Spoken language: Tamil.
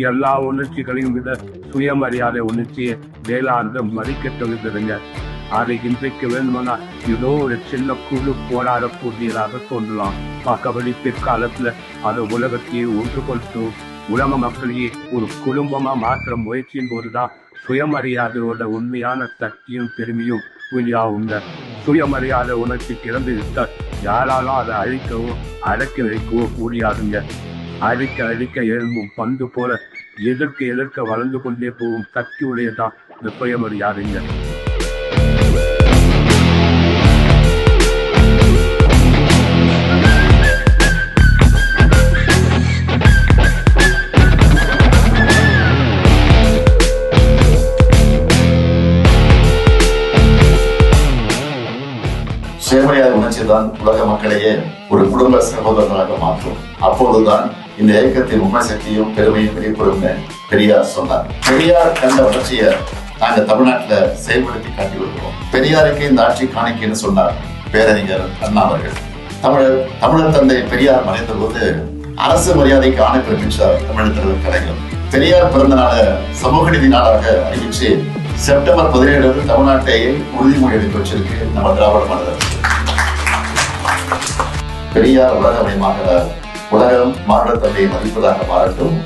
எல்லா உணர்ச்சிகளையும் விட சுயமரியாதை உணர்ச்சியை வேளாண்மை மதிக்க தொகுதுங்க. அதை இன்றைக்கு வேணுமானா ஏதோ ஒரு சின்ன குழு போராடக்கூடியதாக சொல்லலாம். மற்றபடி பிற்காலத்துல அது உலகத்தையே ஒன்றுபடுத்து உலக மக்களையே ஒரு குடும்பமா மாற்ற முயற்சியின் போதுதான் சுயமரியாதையோட உண்மையான சக்தியும் பெருமையும் உண்மையாகுங்க. சுயமரியாதை உணர்ச்சி திறந்து விட்டால் யாராலும் அதை அழிக்கவோ அடக்கி வைக்கவோ முடியாதுங்க. அழிக்க எழும்பும் பந்து போல எதிர்க்க வளர்ந்து கொண்டே போகும் சக்தி உடையதான் இந்த சுயமரியாதைங்க. சுயமரியாதை உணர்ச்சி தான் உலக மக்களையே ஒரு குடும்ப சகோதரர்களாக மாற்றும். அப்போதுதான் இந்த இயக்கத்தின் உண்மை சக்தியும் பெருமையும் வெளிப்படும் பெரியார் சொன்னார். பெரியார் கண்ட வளர்ச்சியை நாங்க தமிழ்நாட்டுல செயல்படுத்தி காட்டி வருகிறோம். பெரியாருக்கு இந்த ஆட்சி காணிக்கைன்னு சொன்னார் பேரறிஞர் அண்ணா அவர்கள். தமிழர் தந்தை பெரியார் மறைந்த போது அரசு மரியாதைக்கு ஆணை பிறப்பிச்சார் தமிழர் கலைஞர். பெரியார் பிறந்த நாள சமூக நீதி நாளாக அறிவிச்சு செப்டம்பர் 17 தமிழ்நாட்டை உறுதிமொழி எடுத்து வச்சிருக்கு நம்ம திராவிட மாடல். பெரியார் உலகமயமாகிறார். உலகம் மாநில தந்தையை மதிப்பதாக மாறட்டும்.